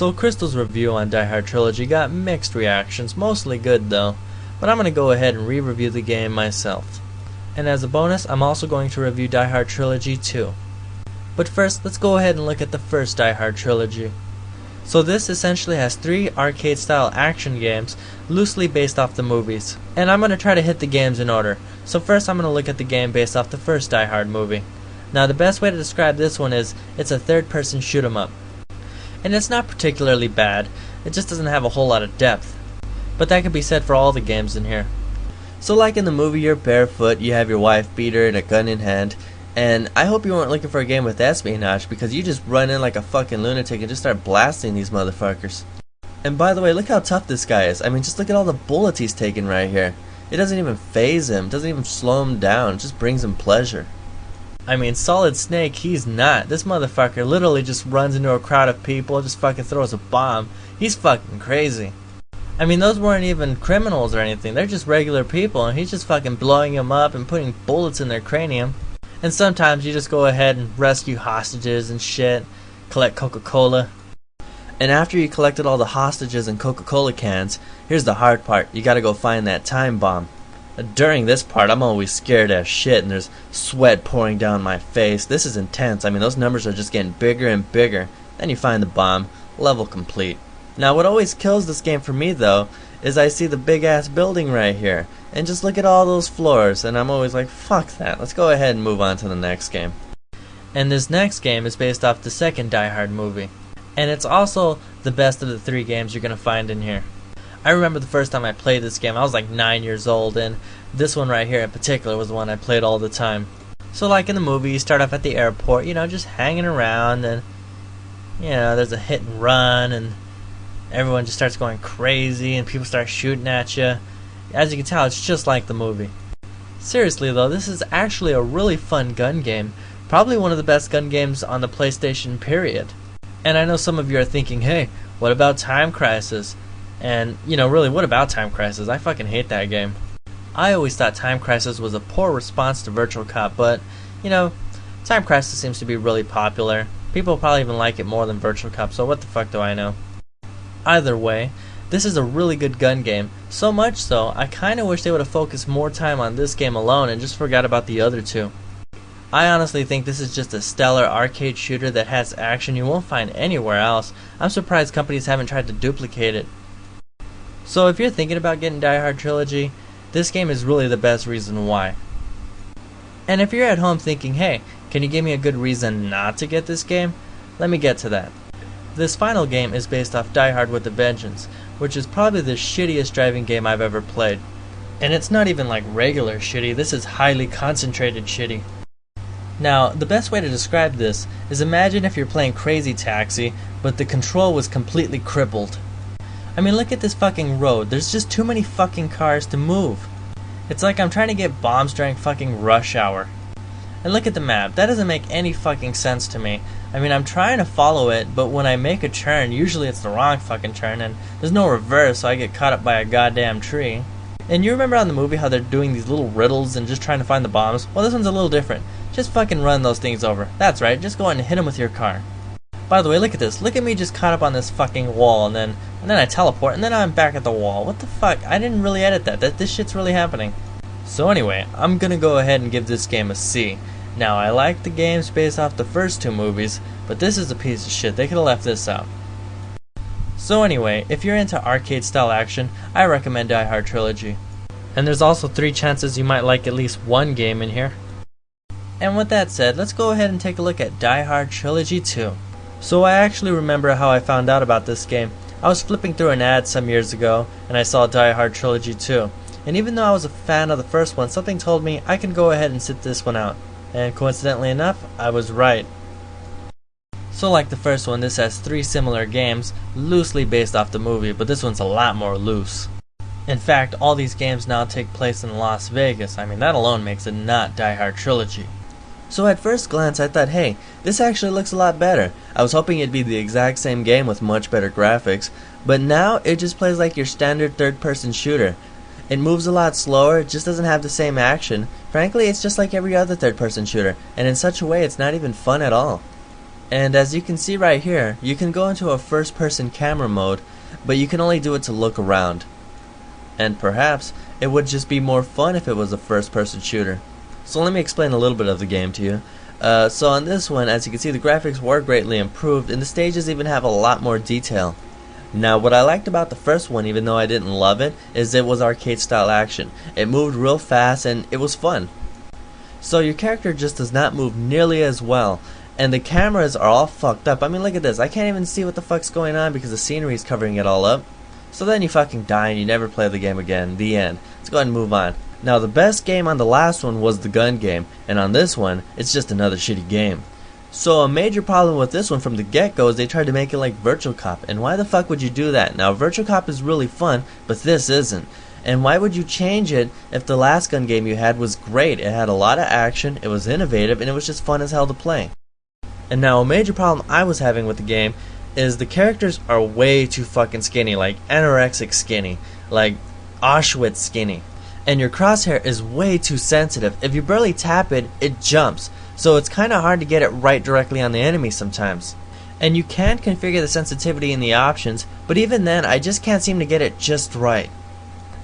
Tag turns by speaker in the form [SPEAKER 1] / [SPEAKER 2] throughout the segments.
[SPEAKER 1] So Crystal's review on Die Hard Trilogy got mixed reactions, mostly good though, but I'm going to go ahead and re-review the game myself. And as a bonus, I'm also going to review Die Hard Trilogy 2. But first, let's go ahead and look at the first Die Hard Trilogy. So this essentially has 3 arcade-style action games, loosely based off the movies. And I'm going to try to hit the games in order. So first I'm going to look at the game based off the first Die Hard movie. Now the best way to describe this one is, it's a third-person shoot-'em-up. And it's not particularly bad, it just doesn't have a whole lot of depth. But that could be said for all the games in here. So like in the movie, you're barefoot, you have your wife beater and a gun in hand, and I hope you weren't looking for a game with espionage, because you just run in like a fucking lunatic and just start blasting these motherfuckers. And by the way, look how tough this guy is. I mean, just look at all the bullets he's taking right here. It doesn't even faze him, doesn't even slow him down, it just brings him pleasure. I mean, Solid Snake, he's not. This motherfucker literally just runs into a crowd of people, just fucking throws a bomb. He's fucking crazy. I mean, those weren't even criminals or anything. They're just regular people, and he's just fucking blowing them up and putting bullets in their cranium. And sometimes you just go ahead and rescue hostages and shit, collect Coca-Cola. And after you collected all the hostages and Coca-Cola cans, here's the hard part. You gotta go find that time bomb. During this part, I'm always scared as shit, and there's sweat pouring down my face. This is intense. I mean, those numbers are just getting bigger and bigger. Then you find the bomb. Level complete. Now, what always kills this game for me, though, is I see the big-ass building right here. And just look at all those floors, and I'm always like, fuck that. Let's go ahead and move on to the next game. And this next game is based off the second Die Hard movie. And it's also the best of the 3 games you're going to find in here. I remember the first time I played this game, I was like 9 years old, and this one right here in particular was the one I played all the time. So like in the movie, you start off at the airport, you know, just hanging around, and you know, there's a hit and run, and everyone just starts going crazy, and people start shooting at you. As you can tell, it's just like the movie. Seriously though, this is actually a really fun gun game, probably one of the best gun games on the PlayStation period. And I know some of you are thinking, hey, what about Time Crisis? And, you know, really, what about Time Crisis? I fucking hate that game. I always thought Time Crisis was a poor response to Virtual Cop, but, you know, Time Crisis seems to be really popular. People probably even like it more than Virtual Cop, so what the fuck do I know? Either way, this is a really good gun game. So much so, I kinda wish they would have focused more time on this game alone and just forgot about the other 2. I honestly think this is just a stellar arcade shooter that has action you won't find anywhere else. I'm surprised companies haven't tried to duplicate it. So if you're thinking about getting Die Hard Trilogy, this game is really the best reason why. And if you're at home thinking, hey, can you give me a good reason not to get this game? Let me get to that. This final game is based off Die Hard with a Vengeance, which is probably the shittiest driving game I've ever played. And it's not even like regular shitty, this is highly concentrated shitty. Now, the best way to describe this is, imagine if you're playing Crazy Taxi, but the control was completely crippled. I mean, look at this fucking road. There's just too many fucking cars to move. It's like I'm trying to get bombs during fucking rush hour. And look at the map. That doesn't make any fucking sense to me. I mean, I'm trying to follow it, but when I make a turn, usually it's the wrong fucking turn, and there's no reverse, so I get caught up by a goddamn tree. And you remember on the movie how they're doing these little riddles and just trying to find the bombs? Well, this one's a little different. Just fucking run those things over. That's right, just go ahead and hit them with your car. By the way, look at this. Look at me just caught up on this fucking wall, and then I teleport, and then I'm back at the wall. What the fuck? I didn't really edit that. This shit's really happening. So anyway, I'm gonna go ahead and give this game a C. Now, I like the games based off the first 2 movies, but this is a piece of shit. They could have left this out. So anyway, if you're into arcade-style action, I recommend Die Hard Trilogy. And there's also 3 chances you might like at least one game in here. And with that said, let's go ahead and take a look at Die Hard Trilogy 2. So I actually remember how I found out about this game. I was flipping through an ad some years ago, and I saw Die Hard Trilogy 2. And even though I was a fan of the first one, something told me I can go ahead and sit this one out. And coincidentally enough, I was right. So like the first one, this has 3 similar games, loosely based off the movie, but this one's a lot more loose. In fact, all these games now take place in Las Vegas. I mean, that alone makes it not Die Hard Trilogy. So at first glance I thought, hey, this actually looks a lot better. I was hoping it'd be the exact same game with much better graphics, but now it just plays like your standard third-person shooter. It moves a lot slower, it just doesn't have the same action. Frankly, it's just like every other third-person shooter, and in such a way it's not even fun at all. And as you can see right here, you can go into a first person camera mode, but you can only do it to look around. And perhaps it would just be more fun if it was a first person shooter. So let me explain a little bit of the game to you. So on this one, as you can see, the graphics were greatly improved and the stages even have a lot more detail. Now what I liked about the first one, even though I didn't love it, is it was arcade style action. It moved real fast and it was fun. So your character just does not move nearly as well, and the cameras are all fucked up. I mean, look at this. I can't even see what the fuck's going on because the scenery is covering it all up. So then you fucking die and you never play the game again. The end. Let's go ahead and move on. Now the best game on the last one was the gun game, and on this one, it's just another shitty game. So a major problem with this one from the get-go is they tried to make it like Virtual Cop, and why the fuck would you do that? Now Virtual Cop is really fun, but this isn't. And why would you change it if the last gun game you had was great? It had a lot of action, it was innovative, and it was just fun as hell to play. And now a major problem I was having with the game is the characters are way too fucking skinny, like anorexic skinny, like Auschwitz skinny. And your crosshair is way too sensitive. If you barely tap it, it jumps. So it's kinda hard to get it right directly on the enemy sometimes. And you can configure the sensitivity in the options, but even then I just can't seem to get it just right.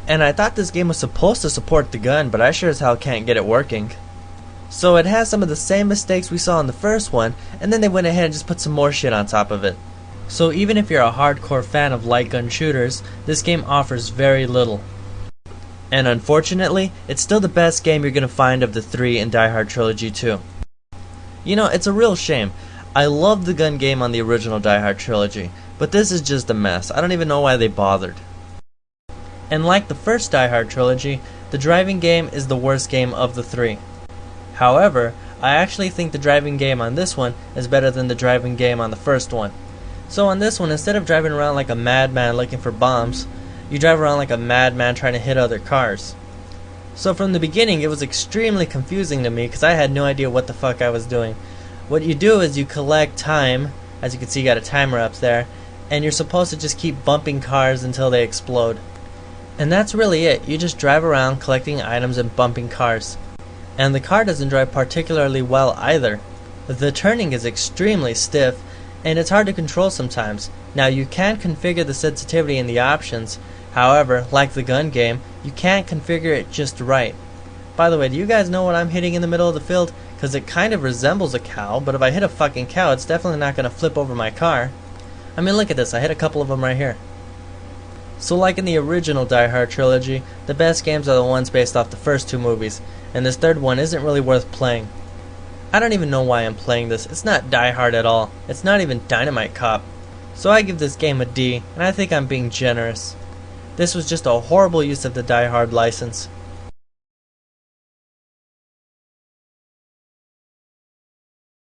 [SPEAKER 1] And I thought this game was supposed to support the gun, but I sure as hell can't get it working. So it has some of the same mistakes we saw in the first one, and then they went ahead and just put some more shit on top of it. So even if you're a hardcore fan of light gun shooters, this game offers very little. And unfortunately, it's still the best game you're gonna find of the three in Die Hard Trilogy 2. You know, it's a real shame. I love the gun game on the original Die Hard Trilogy, but this is just a mess. I don't even know why they bothered. And like the first Die Hard Trilogy, the driving game is the worst game of the three. However, I actually think the driving game on this one is better than the driving game on the first one. So on this one, instead of driving around like a madman looking for bombs, you drive around like a madman trying to hit other cars. So from the beginning, it was extremely confusing to me because I had no idea what the fuck I was doing. What you do is you collect time, as you can see you got a timer up there, and you're supposed to just keep bumping cars until they explode. And that's really it. You just drive around collecting items and bumping cars. And the car doesn't drive particularly well either. The turning is extremely stiff, and it's hard to control sometimes. Now you can configure the sensitivity in the options, however, like the gun game, you can't configure it just right. By the way, do you guys know what I'm hitting in the middle of the field? Because it kind of resembles a cow, but if I hit a fucking cow, it's definitely not going to flip over my car. I mean, look at this, I hit a couple of them right here. So like in the original Die Hard trilogy, the best games are the ones based off the first two movies, and this third one isn't really worth playing. I don't even know why I'm playing this. It's not Die Hard at all. It's not even Dynamite Cop. So I give this game a D, and I think I'm being generous. This was just a horrible use of the Die Hard license.